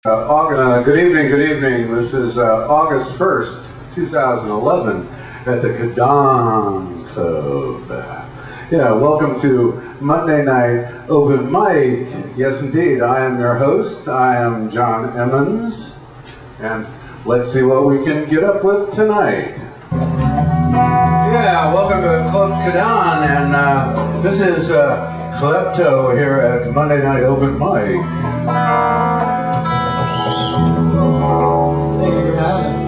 Good evening. This is August 1st, 2011 at the Kadan Club. Yeah, welcome to Monday Night Open Mic. Yes, indeed, I am your host. I am John Emmons, and let's see what we can get up with tonight. Yeah, welcome to Club Kadan, and this is Klepto here at Monday Night Open Mic. Thank you for having us.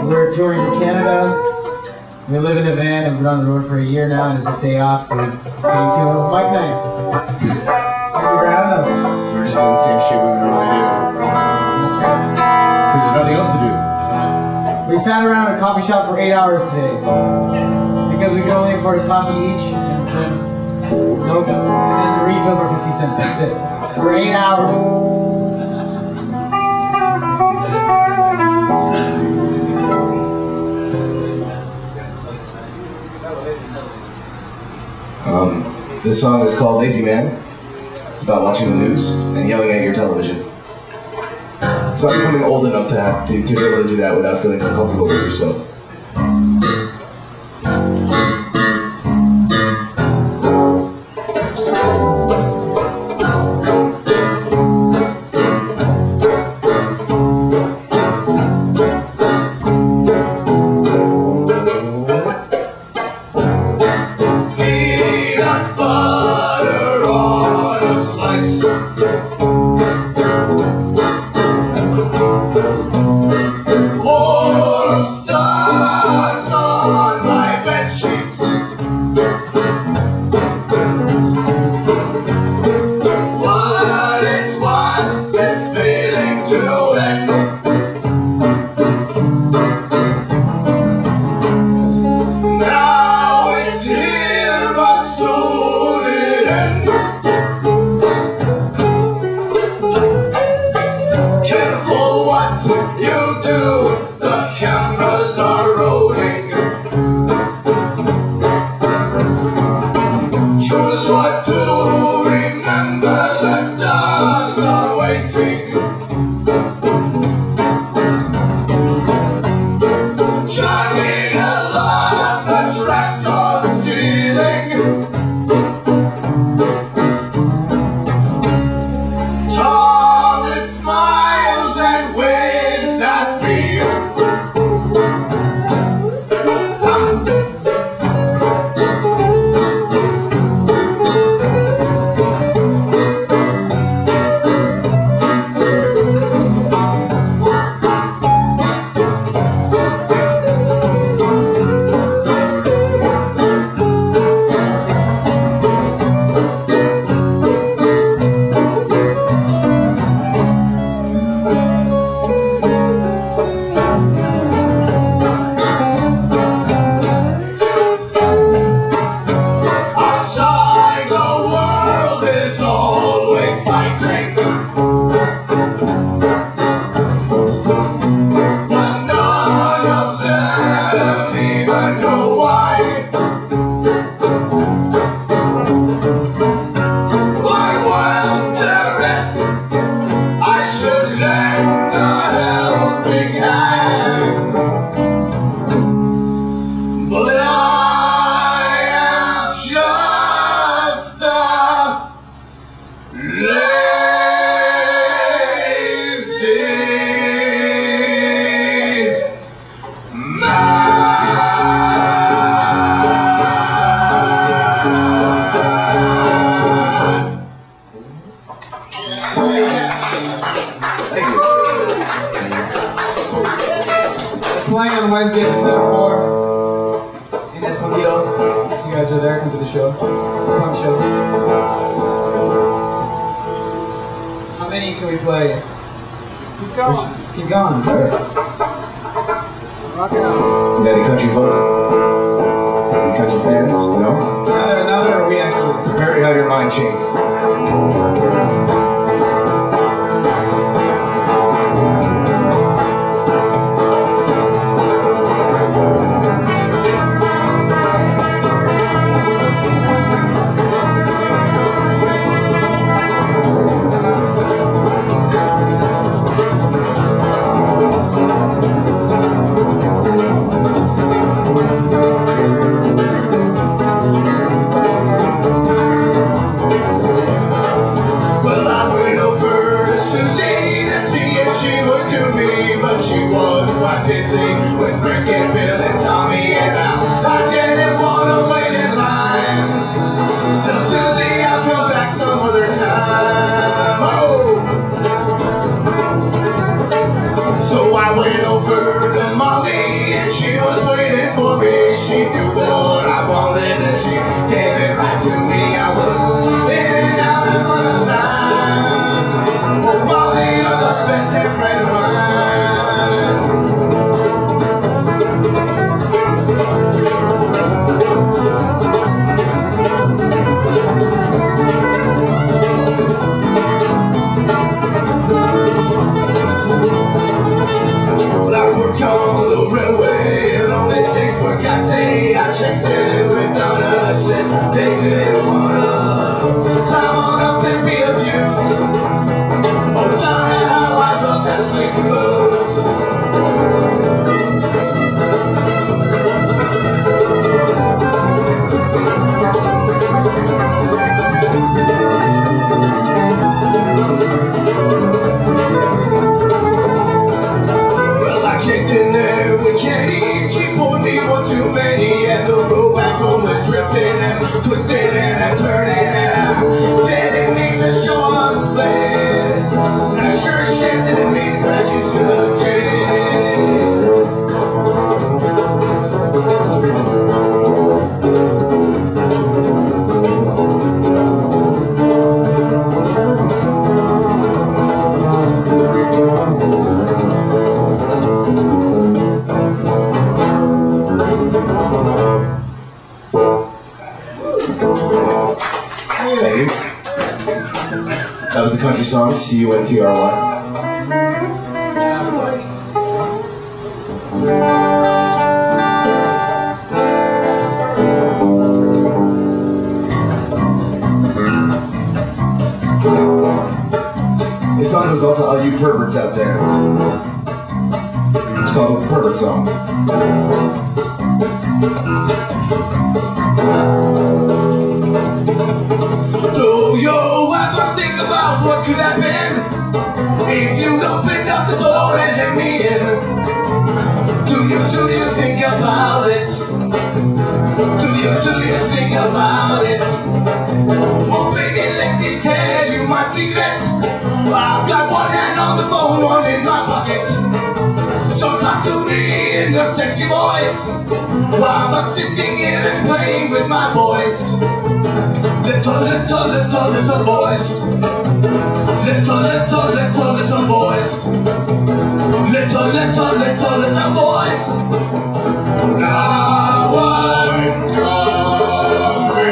We're touring to Canada. We live in a van and we're on the road for a year now, and it's a day off, so we came to Mike night. Thank you for having us. So we're just doing the same shit we normally do. That's right. Because there's nothing else to do. We sat around a coffee shop for 8 hours today because we could only afford a coffee each, and so and then the refill for 50 cents. That's it. For 8 hours. This song is called Lazy Man. It's about watching the news and yelling at your television. It's about becoming old enough to be able to do that without feeling uncomfortable with yourself. Thomas Miles Playing on Wednesday at Metaphor in Escondido. If you guys are there, come to the show. It's a fun show. How many can we play? Keep going. Keep going. Alright. Rock out. You got any country folk? Any country fans? No? Another, or we actually? Prepare to have your mind changed. She was quite busy with freaking Bill and Tommy, and I didn't want to wait in line. Tell Susie I'll come back some other time. Oh! So I went over to Molly, and she was waiting for me. She knew what I wanted, and she gave it back to me. I was in and out of the time. Oh, Molly, you're the best friend of mine. On the railway, and all these things for God's sake, I checked in with Donuts, and they didn't wanna climb on up and be of use. Oh, Donna, how I love that sweet blues. In there with Jenny, she poured me one too many, and the road back home was drifting and twisting and turning, and I didn't mean to show up late, and I sure as shit didn't mean to crash into the Thank you. That was a country song, C-U-N-T-R-Y. This song goes out to all you perverts out there. It's called the Pervert Song. Do you ever think about what could have been if you'd opened up the door and let me in? Do you think about it? Do you think about it? Well, baby, let me tell you my secret. I've got one hand on the phone, one in my pocket. So talk to me in your sexy voice while I'm sitting here and playing with my boys. Little boys. Little boys. Little boys. Now I'm coming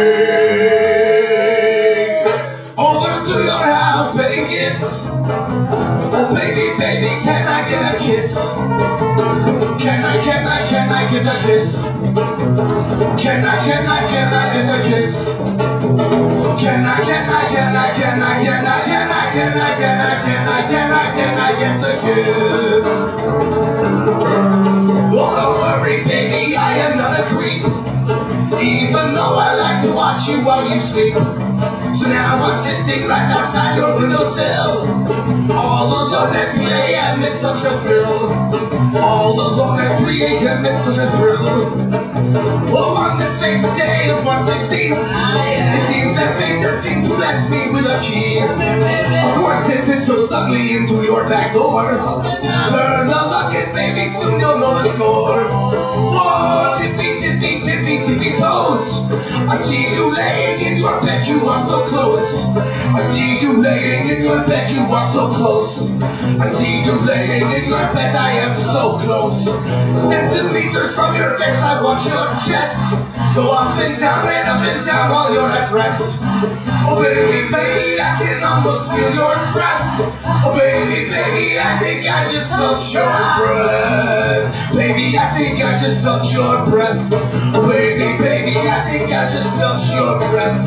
over to your house, petting gifts. Oh baby, can I get a kiss? Can I get a kiss? Can I get a kiss? Can I get a kiss? Oh, don't worry, baby, I am not a creep, even though I like to watch you while you sleep. So now I'm sitting right outside your windowsill, all alone and playing such a thrill. All alone at 3 a.m. it's such a thrill. Oh, on this fateful day of 116, it seems that fate does seem to bless me with a key. Of course, it fits so snugly into your back door. Turn the lock and baby, soon you'll know the score. Whoa, tippy, tippy, tippy, tippy toes. I see you laying in your bed, you are so close. I see you laying in your bed, you are so close. I see you laying in your bed, I am so close. Centimeters from your face, I watch your chest go up and down while you're at rest. Oh baby, baby, I can almost feel your breath. Oh baby, baby, I think I just felt your breath. Baby, I think I just felt your breath. Oh baby, baby, I think I just felt your breath.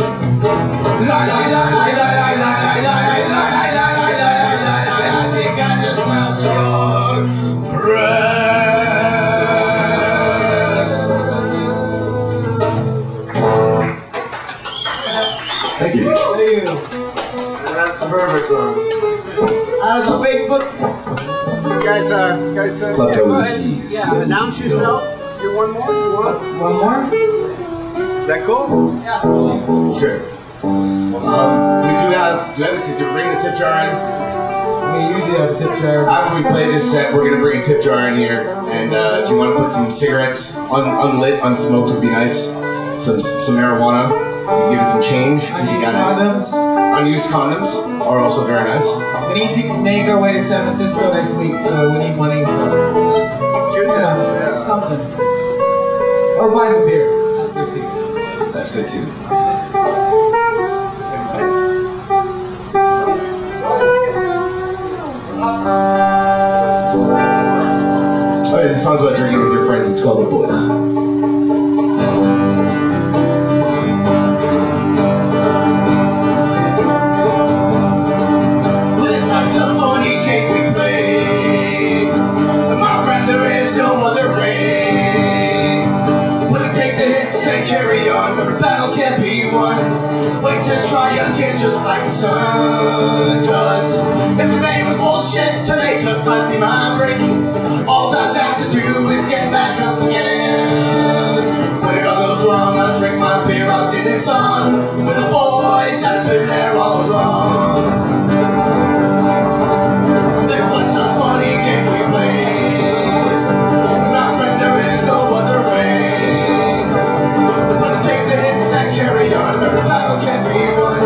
La la la la la la la la la la la la la. I think I just felt your breath. Thank you. Thank you. That's the perfect song. It's on Facebook. You guys Left over the seas. yeah, announce yourself. Do one more. One more? Is that cool? Yeah, cool. Sure. Do we have to bring the tip jar in? We usually have a tip jar. After we play this set, we're gonna bring a tip jar in here, and if you want to put some cigarettes, unlit, unsmoked would be nice. Some marijuana. You can give us some change. If you Unused got it. condoms. Unused condoms are also very nice. We need to make our way to San Francisco next week, so we need money. So yeah, something. Or buy some beer. That's good too. That's good too. Alright, this song's about drinking with your friends and 12 boys. Just like the sun does. Yesterday was bullshit, today just might be my break. All I've got to do is get back up again. When it all goes wrong, I'll drink my beer, I'll sing this song with the boys that have been there all along. There's lots of funny games we play. My friend, there is no other way. Gonna take the hits and carry on, but the battle can't be won.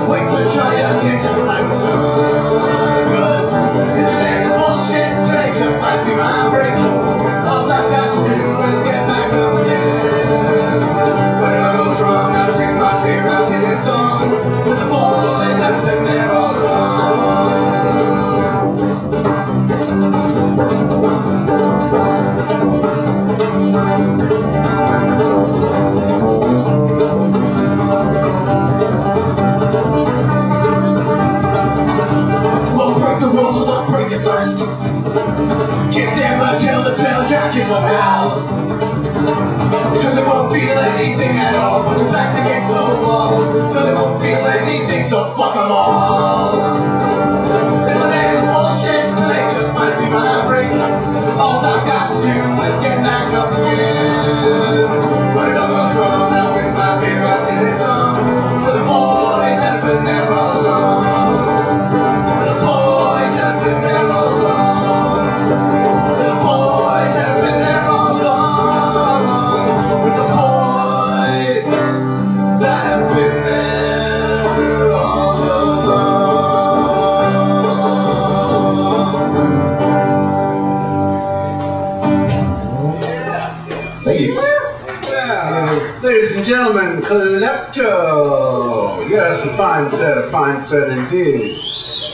Wait to try again just like the sun. Cause yesterday was bullshit, today just might be my break. All I've got to do is get back up again. When it all goes wrong, I'll drink my beer, I'll sing this song with the boys that have been there all along. First, kick them until the tail jacket will out. Because it won't feel anything at all once your back's against the wall. Because it won't feel anything, so fuck them all. This ain't bullshit, today just might be my break. All I've got to do is get back up again. When it all goes wrong, I'll win my beer, I'll sing this song for the boys that have been there all along. For the boys that have been there all along. For the boys that have been there all along. For the boys that have been there all along. Thank you. Yeah, ladies and gentlemen, Klepto. Yes, a fine set indeed.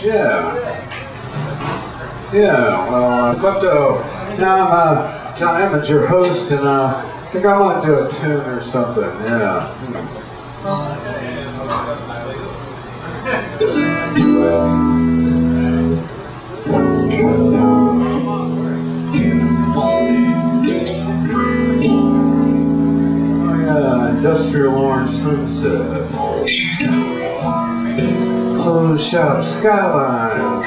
Yeah. Yeah, well, Klepto, now I'm John Emmons, your host, and I think I want to do a tune or something, yeah. Oh yeah, Industrial Orange Sunset. Closed shop skyline.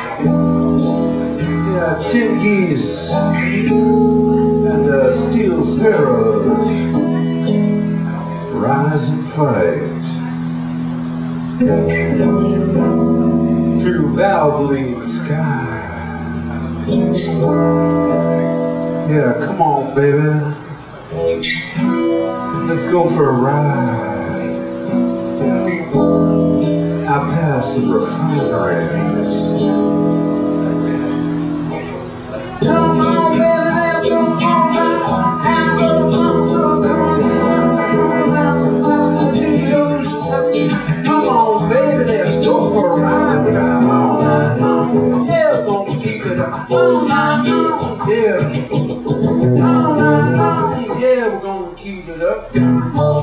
Yeah, tin geese and the steel sparrows rise and fight through Valvoline sky. Yeah, come on, baby. Let's go for a ride out past the refineries. Come on, baby, let's go for a ride. Come on, baby, let's go for a ride. All night long, yeah, we're gonna keep it up. All night long, yeah. All night long, yeah, we're gonna keep it up. All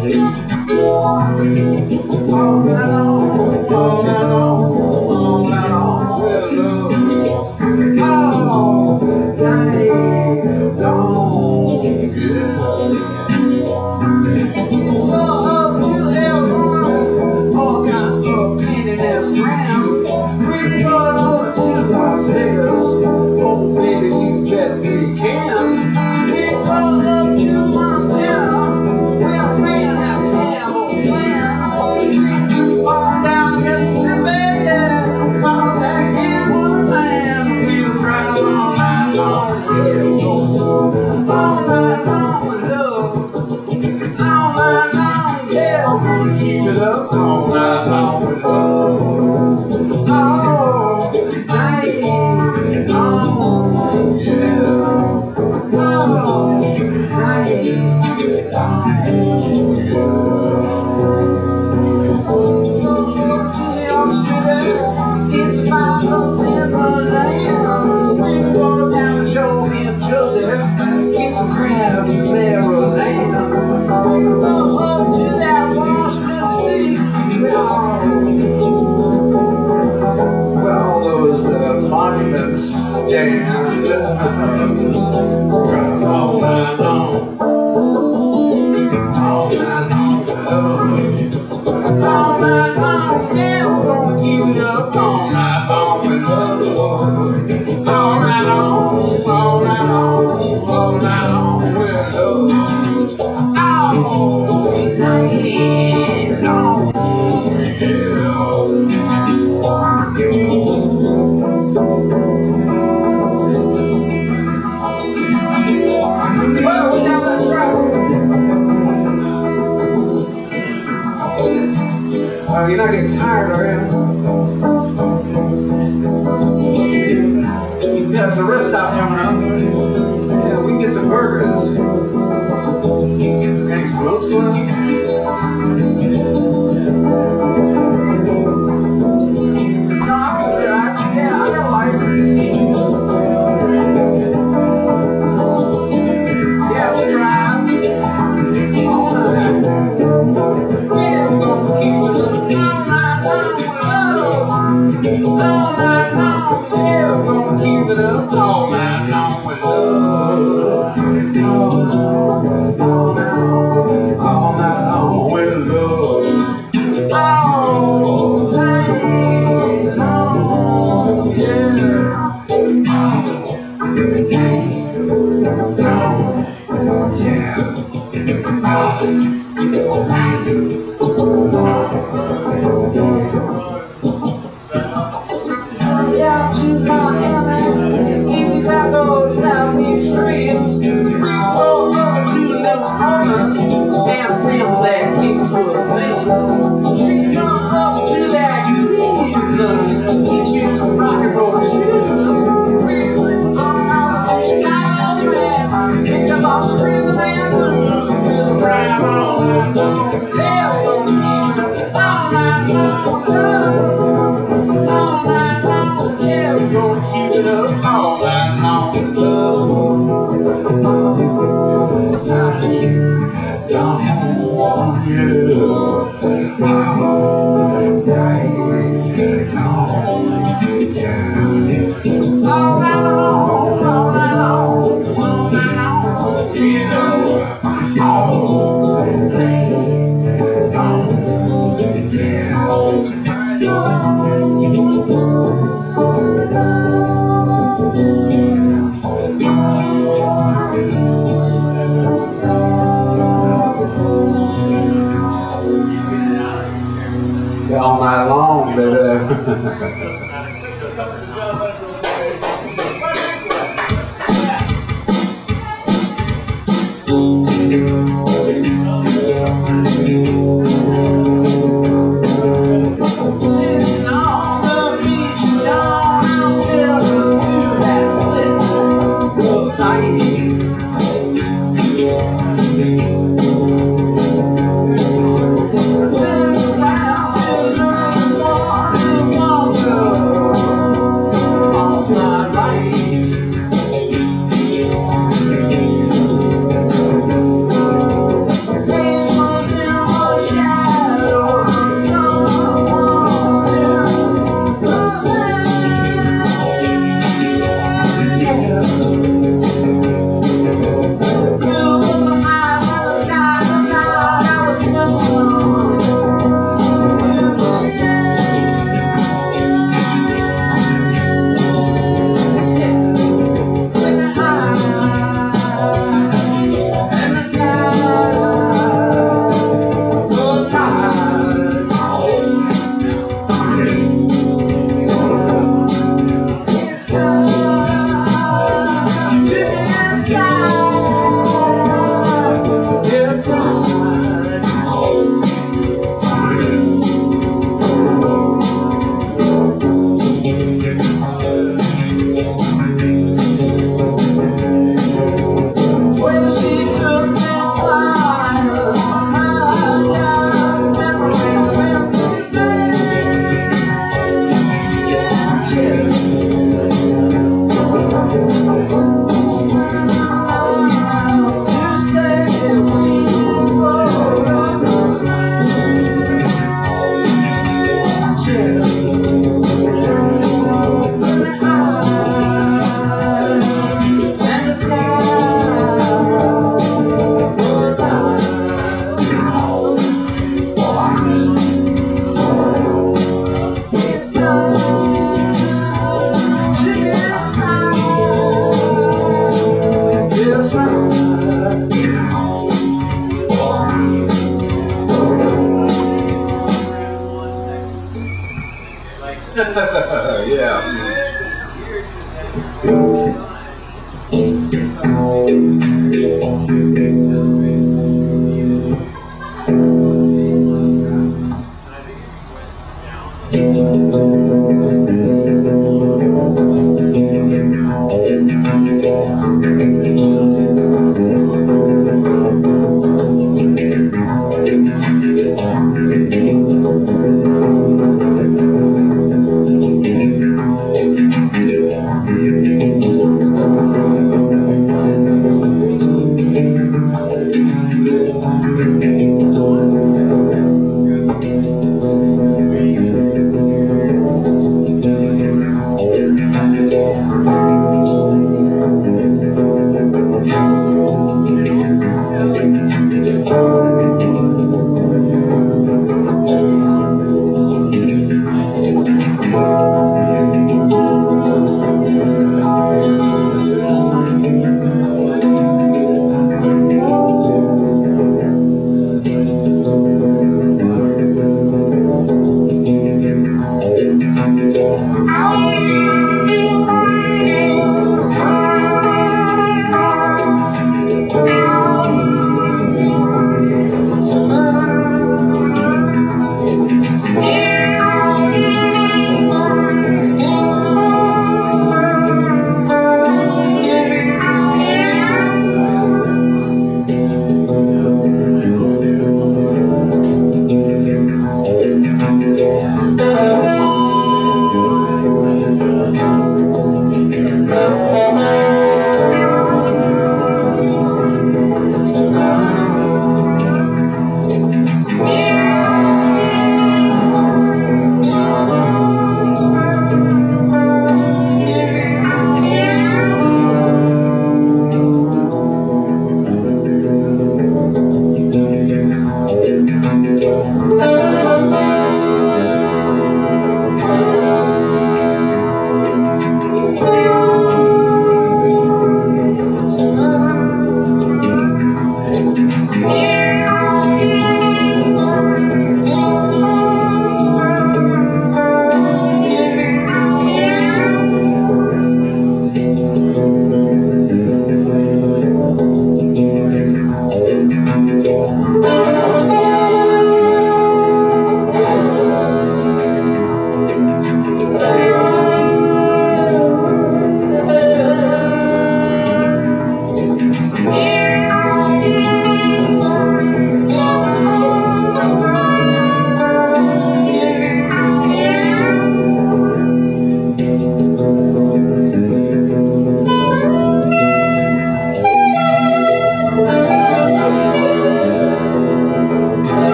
night long, all night long, all night long, well, love. All night long, yeah. Las Vegas, oh baby, you bet we can. We go up to Montana, we'll plan that hell plan. On down Mississippi, yeah, on that gambling land. We'll drive all night long, yeah, all night long with love. All night long, yeah, we're gonna keep it up. All night long with love. Monuments stand all night long, all night long, all night long, yeah, we're gonna keep it up all night long with love, all night long, all night long, all night long with love, all night long, well, what time is that? You're not getting tired, are you? Yeah, there's a rest stop coming up. Yeah, we can get some burgers. Any smokes left? No, yeah, I got a license. Yeah, we'll drive. All night. Yeah, we're gonna keep it up. All night long with love. All night long. Yeah, we're gonna keep it up. All night long with love. All night long with love. All night long, yeah. Yeah, to Miami, if you got those South Beach dreams, we go over to the little corner and sample that kick puss in. We go up to that Cleveland, get you some rock and roll shoes. We flip on out to Chicago, pick up all the rhythm and blues, and we'll drive all night long. Yeah, we're gonna keep it up all night long.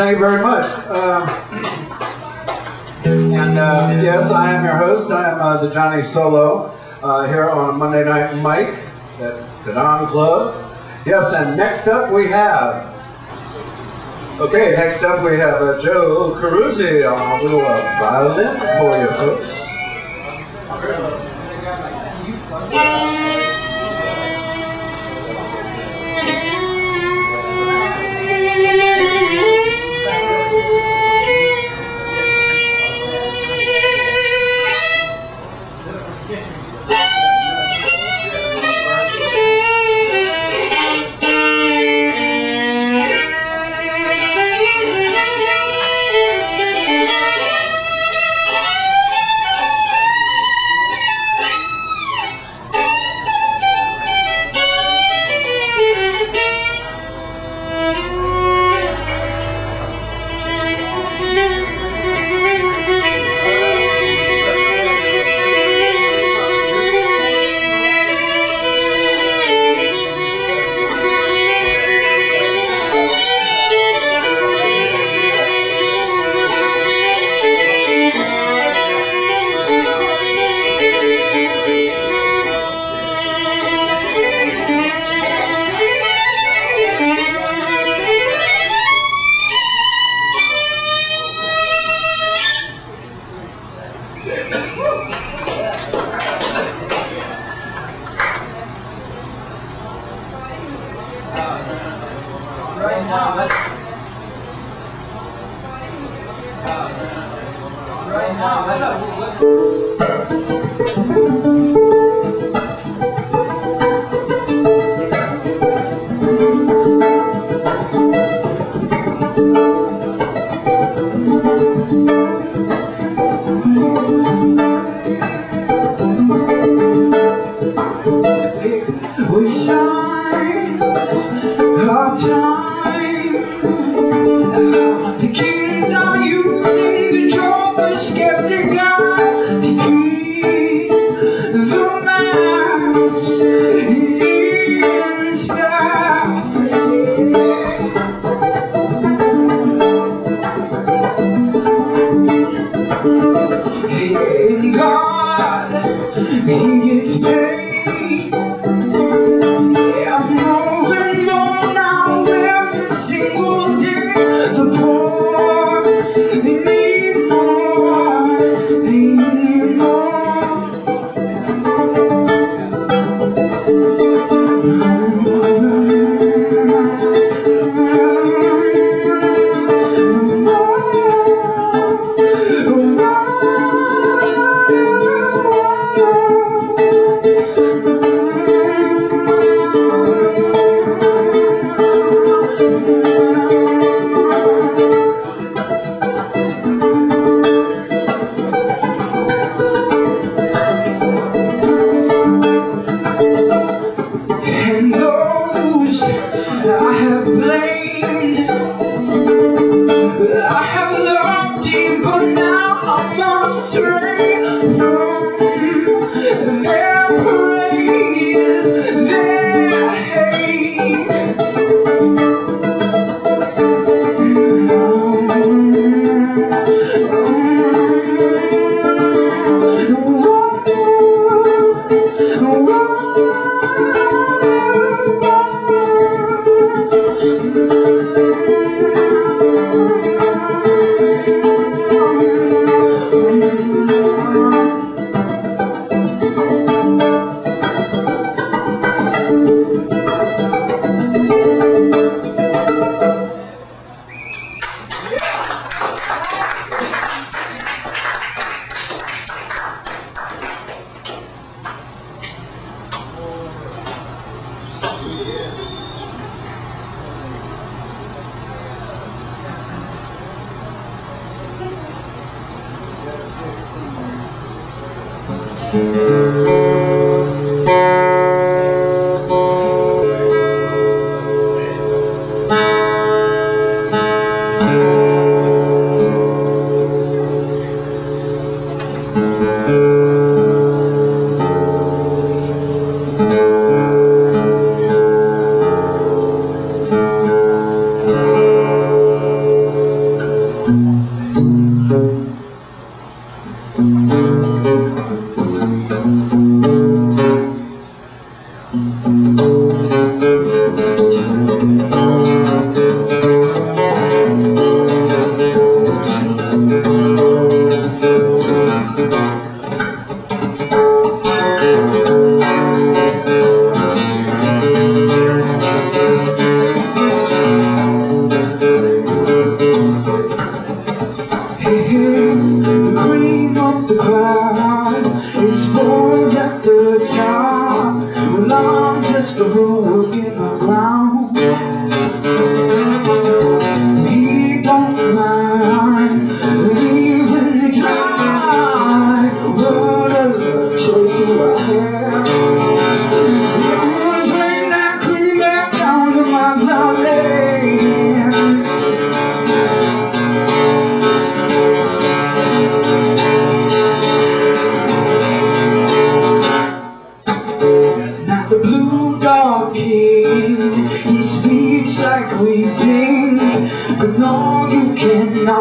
thank you very much. Yes, I am your host. I am the Johnny Solo here on Monday Night Mike at Kadan Club. Yes, and next up we have Joe Caruzzi on a little violin for you folks. We sign our time. The keys are using the joker skeptic guy to keep the mass in style. And God, He gets paid.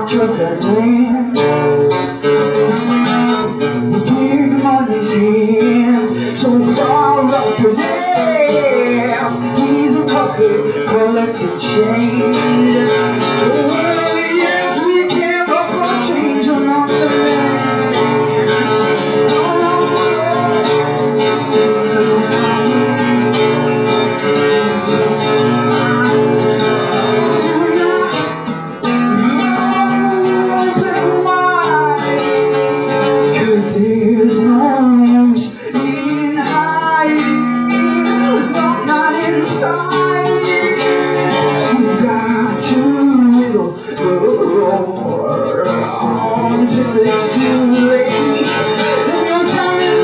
Trust that man with big money's hand, so far up his ass. He's a puppet collecting change. Well, yes, we can't afford change on the man. There's no use in hiding, not inside. We got too little go on till it's too late. Your time is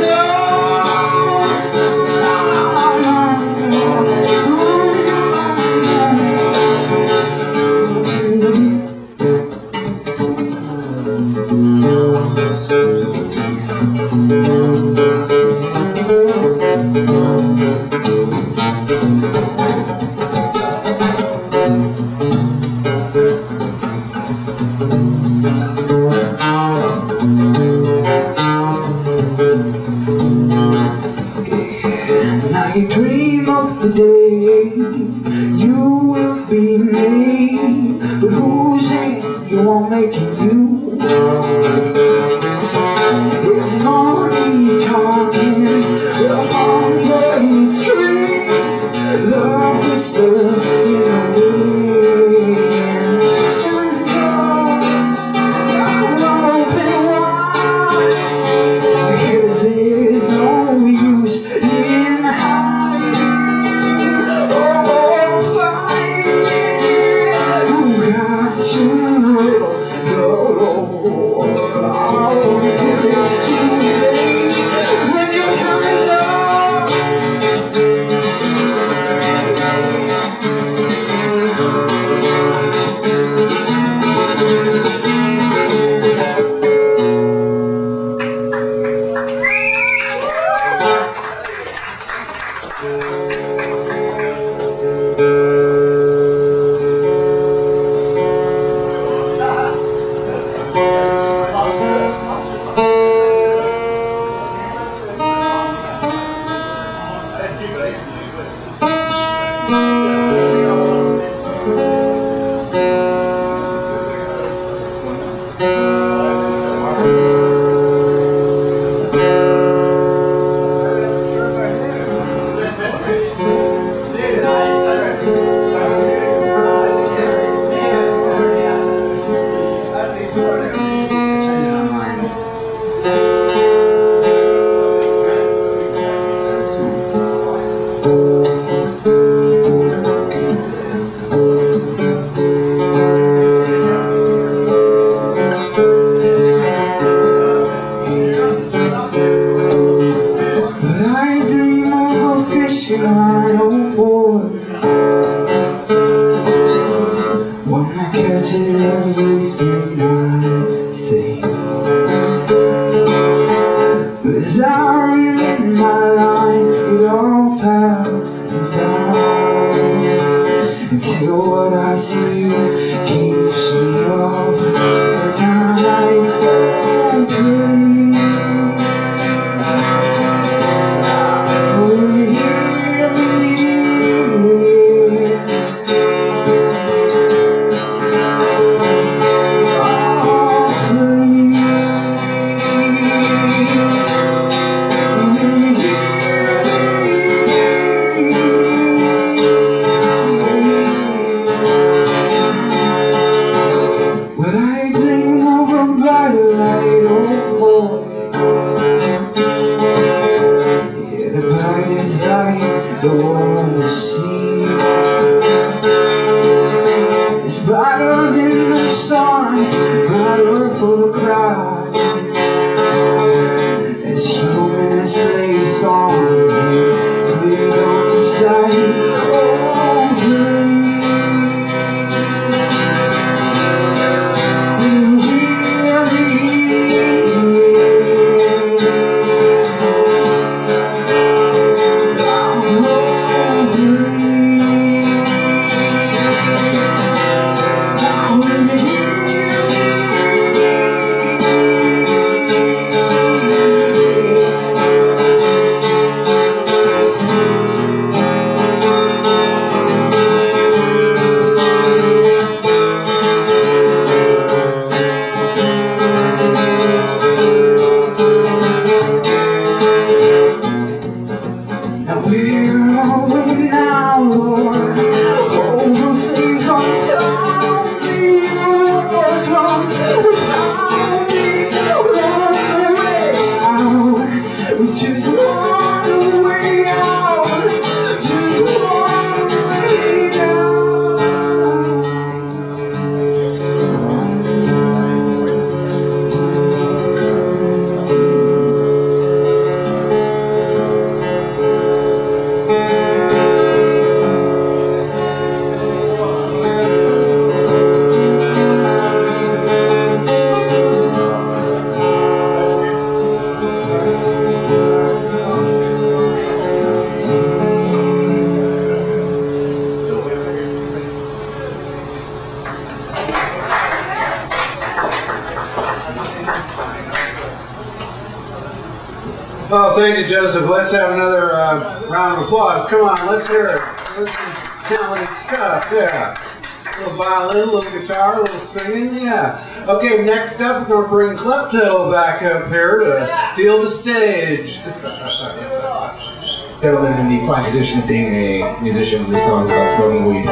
now you dream of the day you will be made, but who's saying you won't make it you? It won't be time. Oh, thank you, Joseph. Let's have another round of applause. Come on, let's hear it. Let's talented stuff, yeah. A little violin, a little guitar, a little singing, yeah. Okay, next up, we're going to bring Klepto back up here to steal the stage. Gentlemen, in the fine tradition of being a musician, this song is about smoking weed.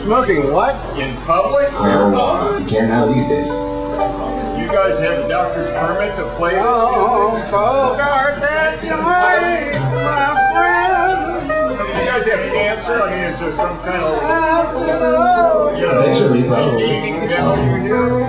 Smoking what? In public? Marijuana. You can't now these days. You guys have a doctor's permit to play this music? Bogart that joint, my friend. You guys have cancer? I mean, is there some kind of, you know, Eventually, probably. gaming value here?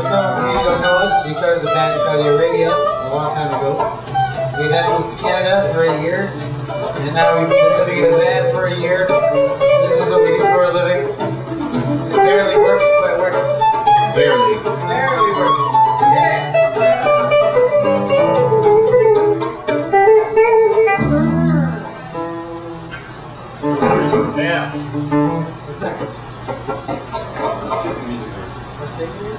some of you don't know us, we started the band in Saudi Arabia a long time ago. We then moved to Canada for 8 years, and now we've been living in a van for a year. This is what we do for a living. It barely works, but it works. Barely. Barely works. Yeah. What's next? First base here?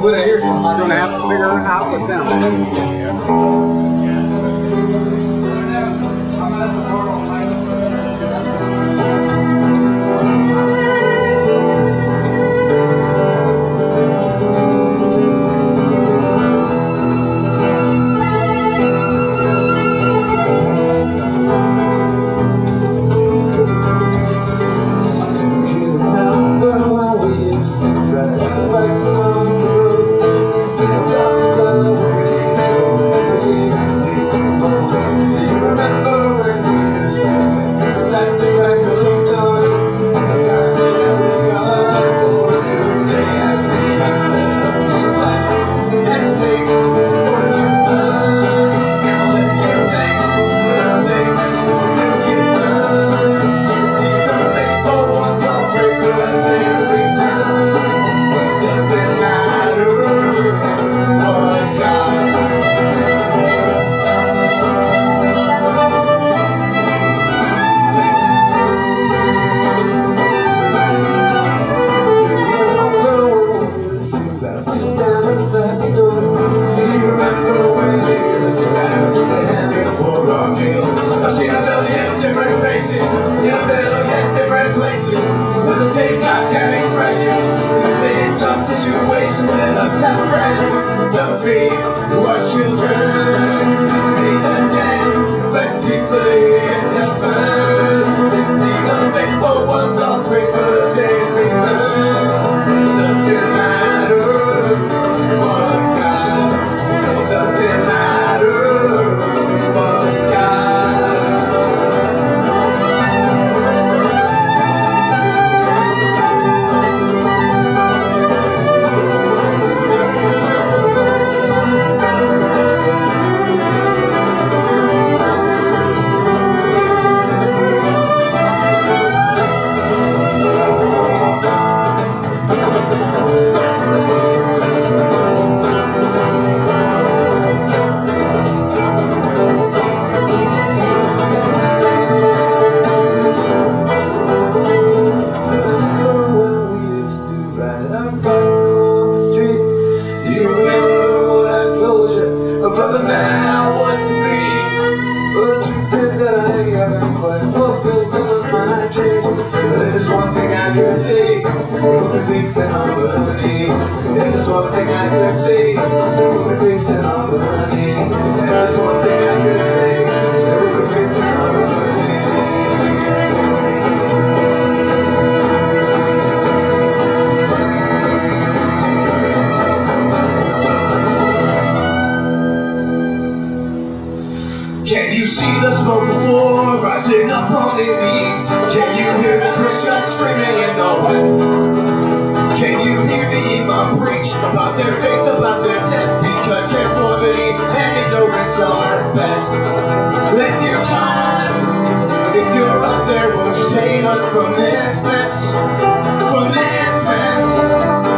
Moday, here's some hot. You're gonna have to figure it out with them. Can you see the smoke before rising up on in the east? Can you hear the Christians screaming in the west? Can you hear the imam preach about their faith, about their death? Because conformity and ignorance are best. Let dear God, if you're up there, won't you save us from this mess? From this mess.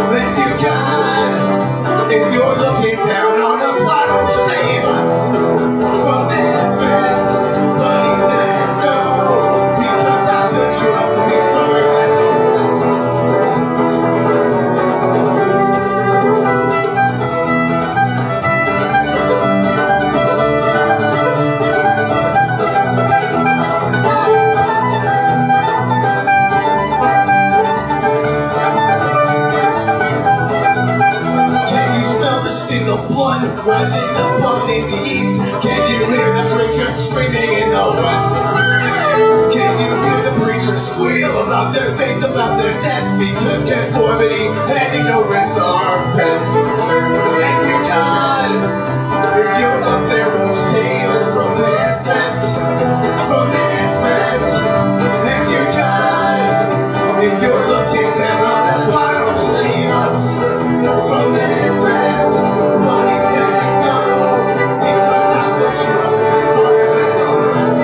Let dear God, if you're looking down on us, why don't you save us from this mess? But he says no, because I've been drunk before that knows. to death because conformity and ignorance are best. Thank you, God. If you're up there, won't save us from this mess. From this mess. Thank you, God. If you're looking down on us, why don't you save us from this mess? But he says no, because I put you up to be smarter than the rest.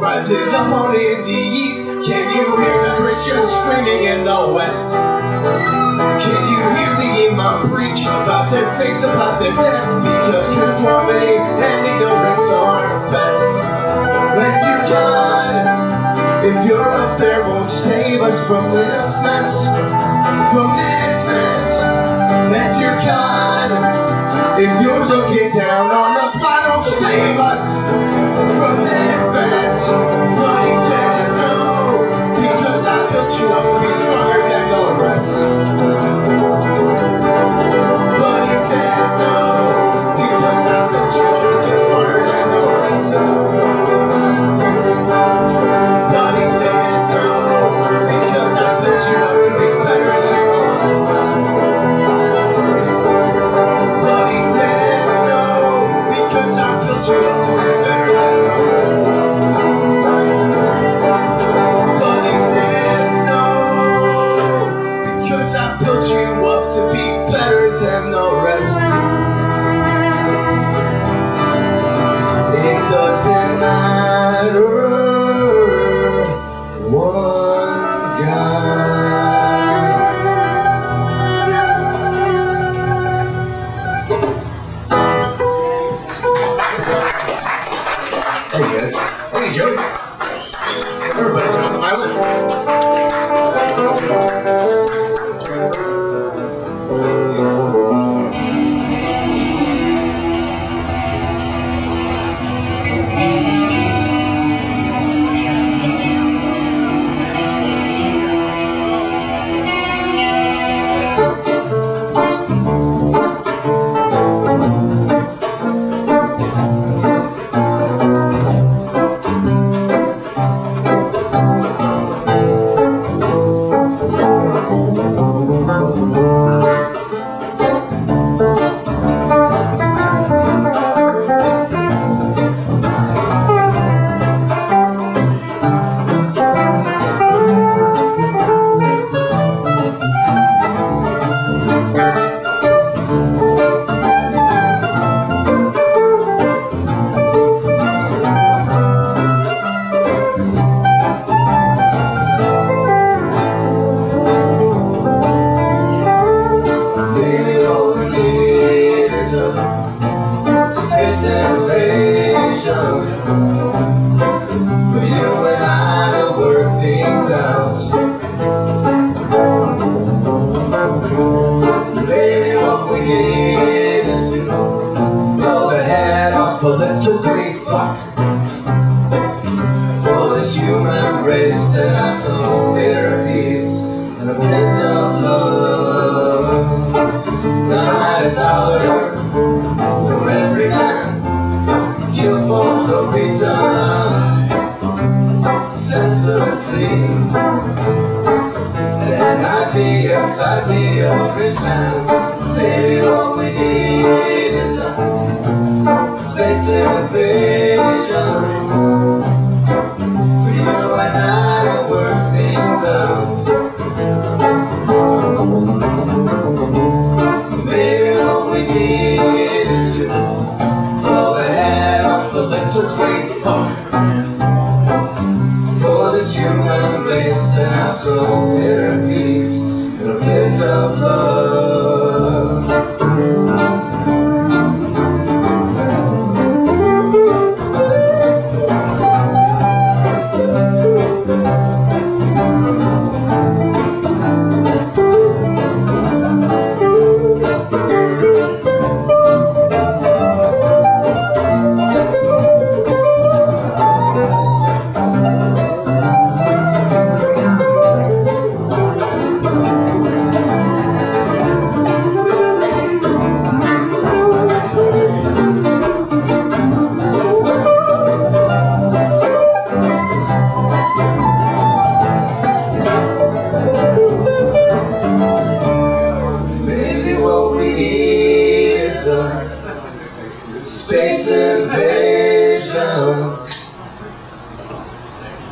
Rising up on in the east, can you hear the Christians screaming in the west? Can you hear the imam preach about their faith, about their death? Because conformity and ignorance are best. Let you God, if you're up there, won't save us from this mess, from this mess. Let your God, if you're looking down on us, why don't you save us from this mess? But he says no, because I built you up to be stronger than the rest. But he says no, because I built you up to be smarter than the rest. But he says no, because I built you up to be better than the rest. But he says no, because I built you up to be better than the rest. But he says no, because I built you up to be better than the rest. It doesn't matter one guy. Hey guys. Hey, Joey. Everybody's on the island.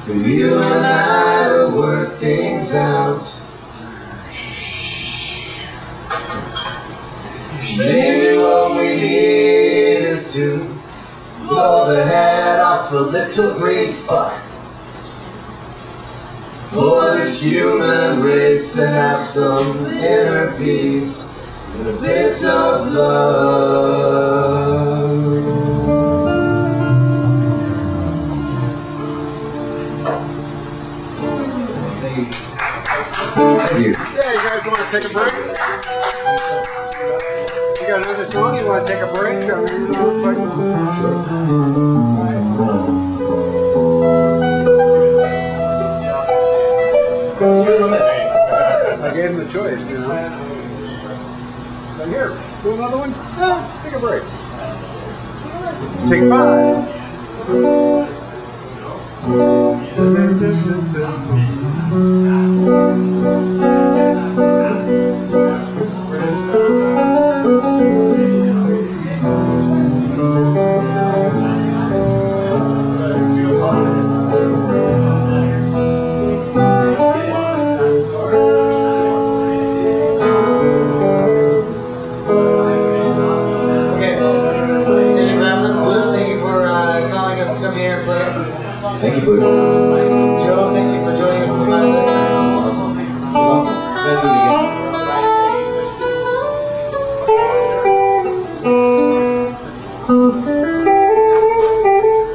For you and I to work things out. Maybe what we need is to blow the head off a little green fuck. For this human race to have some inner peace and a bit of love. Thank you. Yeah, you guys want to take a break? You got another song? You want to take a break? I mean, you know, it's like... It's your limit. I gave him the choice, you know. But here, do another one? No, take a break. Take 5. Thank you, Blue. Joe, thank you for joining us on the live. It was awesome. It was awesome. Let's do it again.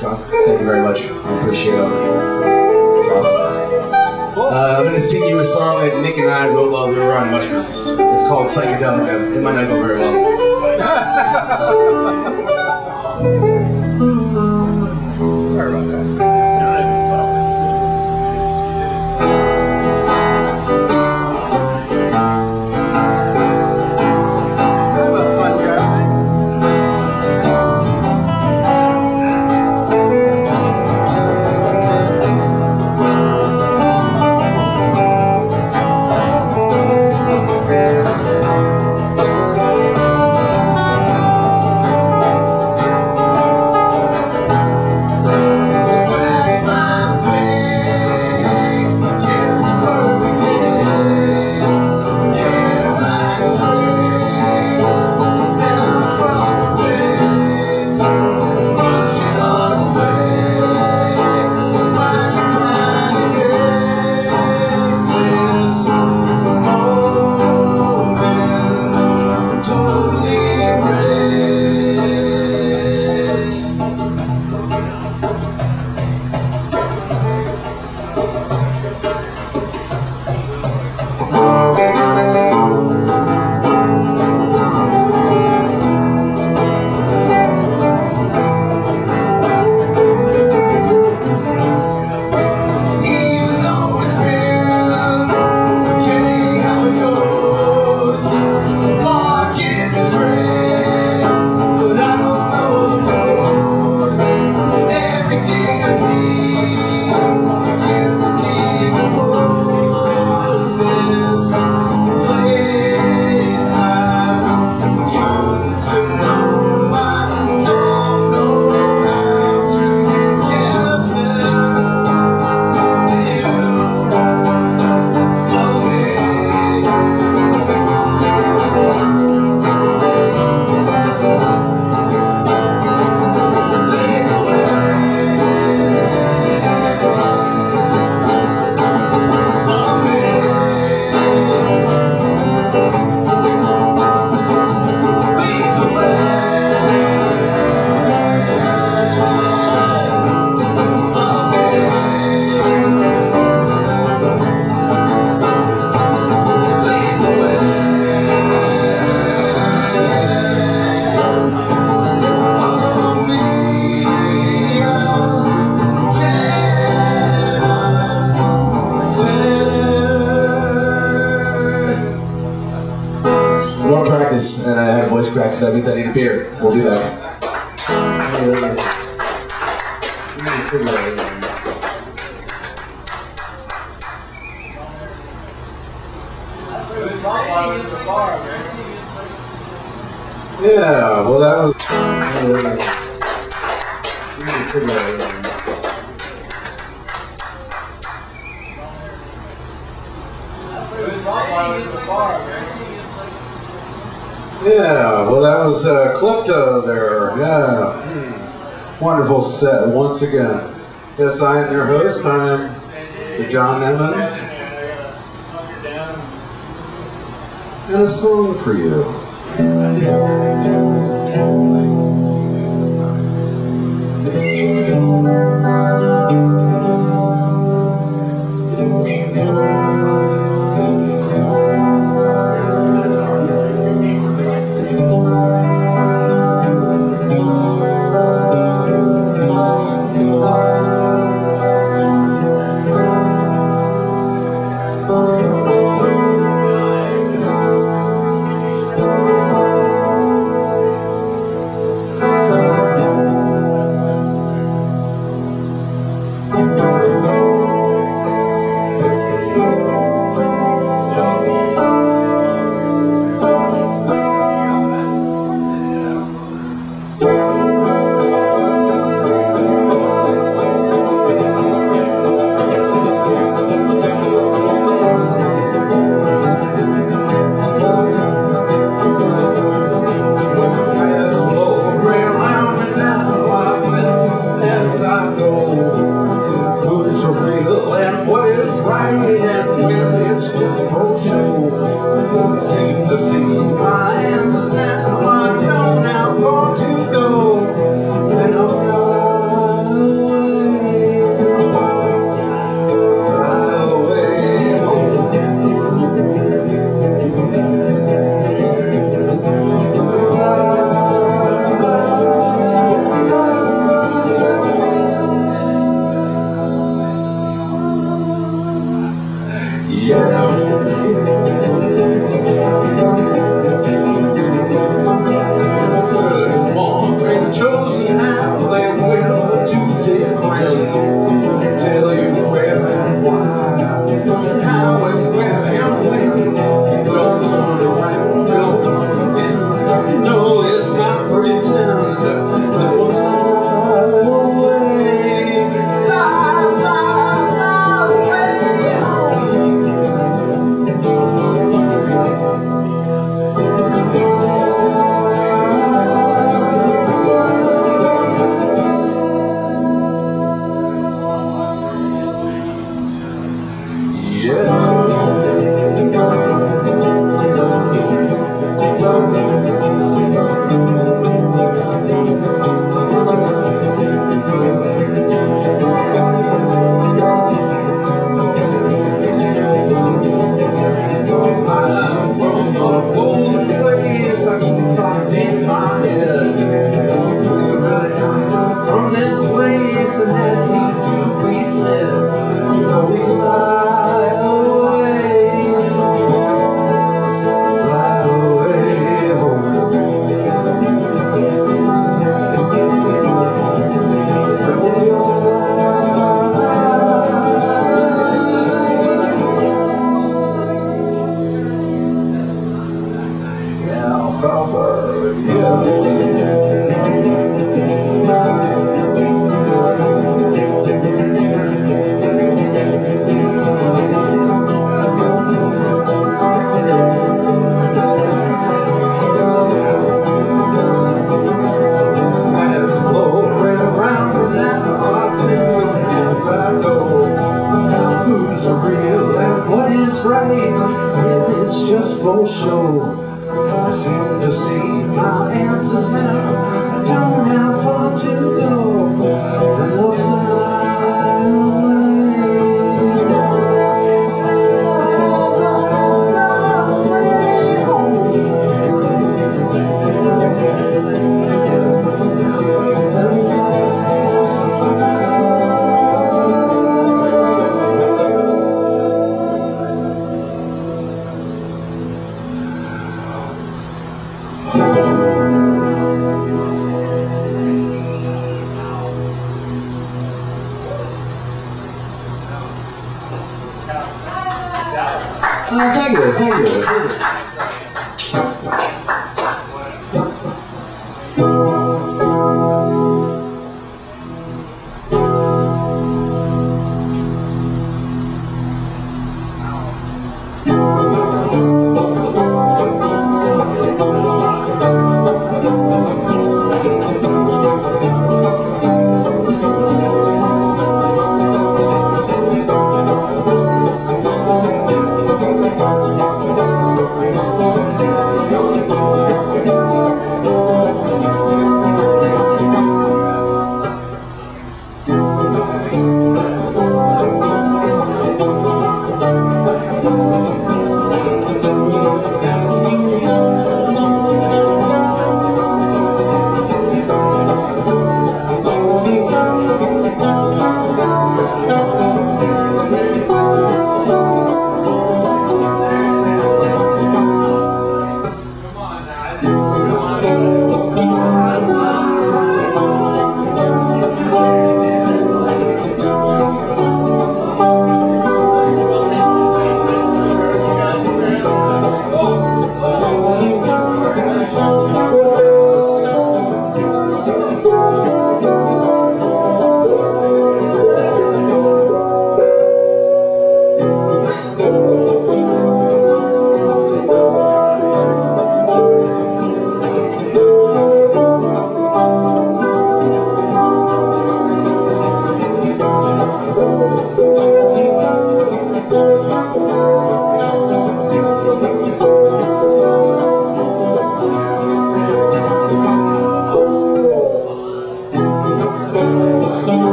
John, thank you very much. I appreciate all of you. It's awesome. I'm going to sing you a song that Nick and I wrote while we were on mushrooms. It's called Psychedelic. It might not go very well. Sorry about that. I'm a fun guy. And I have voice cracks, so that means I need a beer. We'll be back. Yeah, well that was... Yeah, well, that was Klepto there. Yeah. Wonderful set once again. Yes, I am your host. I'm the John Emmons. And a song for you.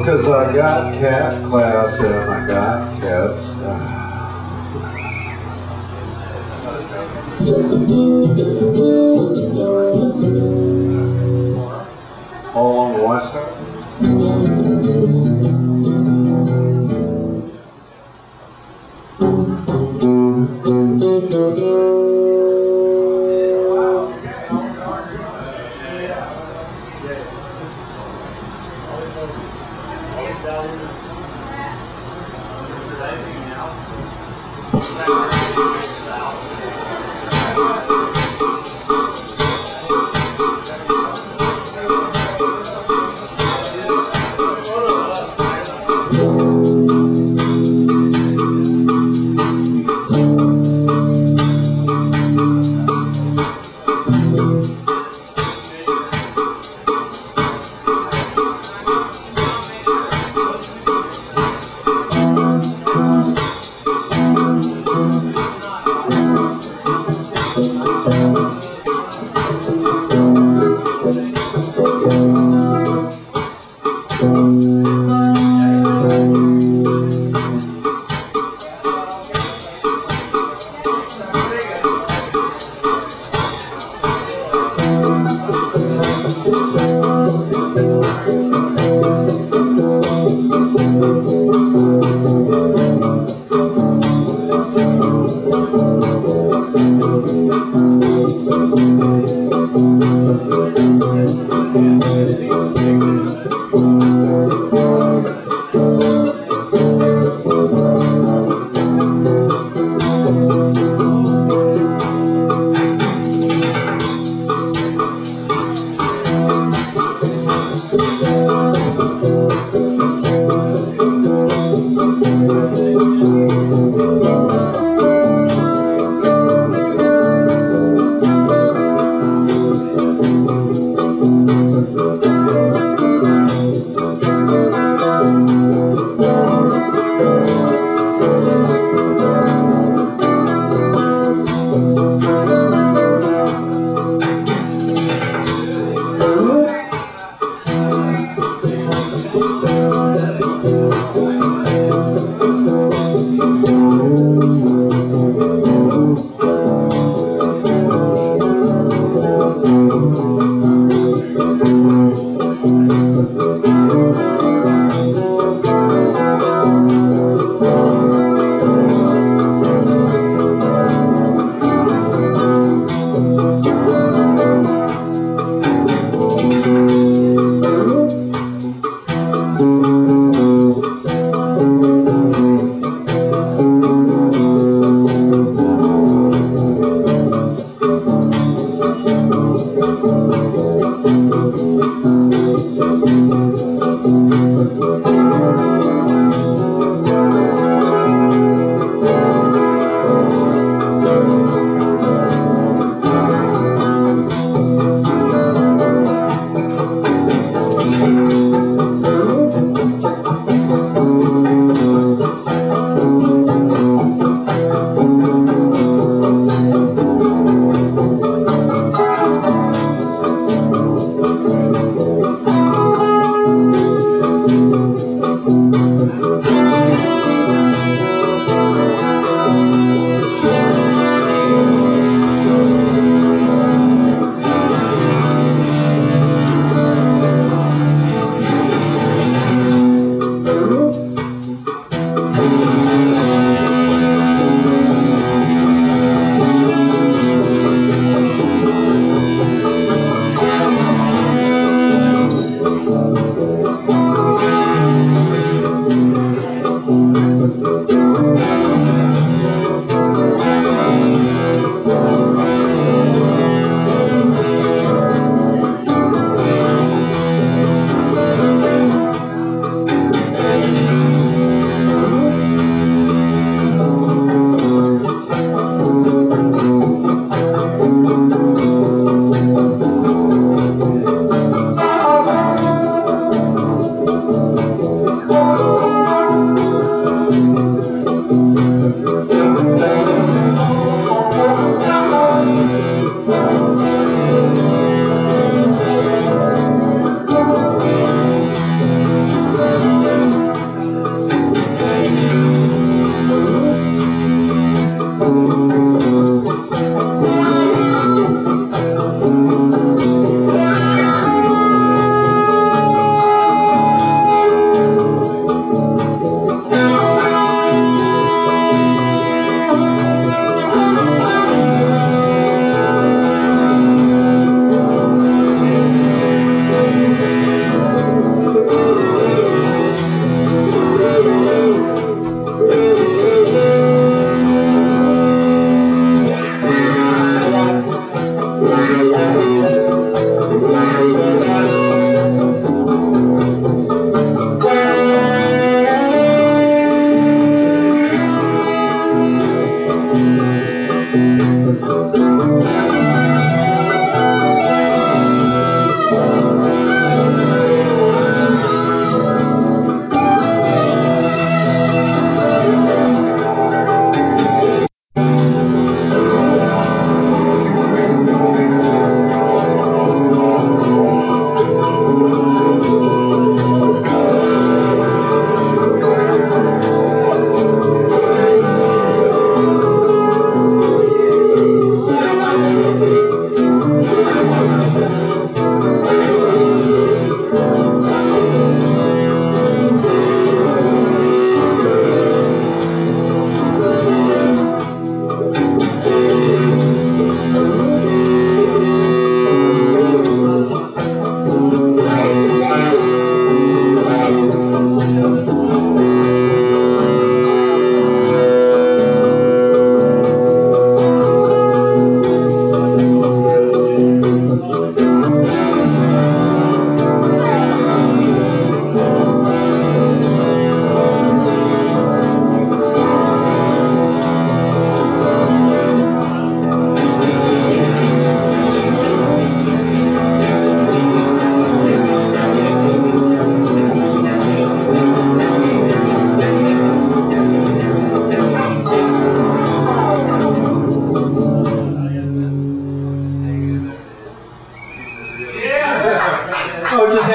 'Cause I got cat class and I got cat style. All along the west side.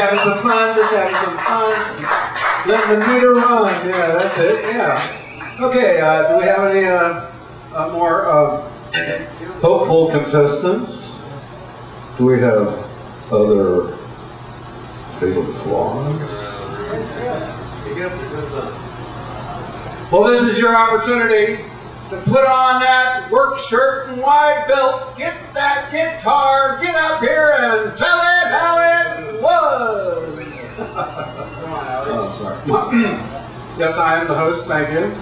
having some fun, just having some fun. Letting the meter run, yeah, that's it, yeah. Okay, do we have any more hopeful contestants? Do we have other fatal flaws? Well, this is your opportunity to put on that work shirt and wide belt, get that guitar, get up here and tell it how it was. Oh, sorry. Yes, I am the host, thank you.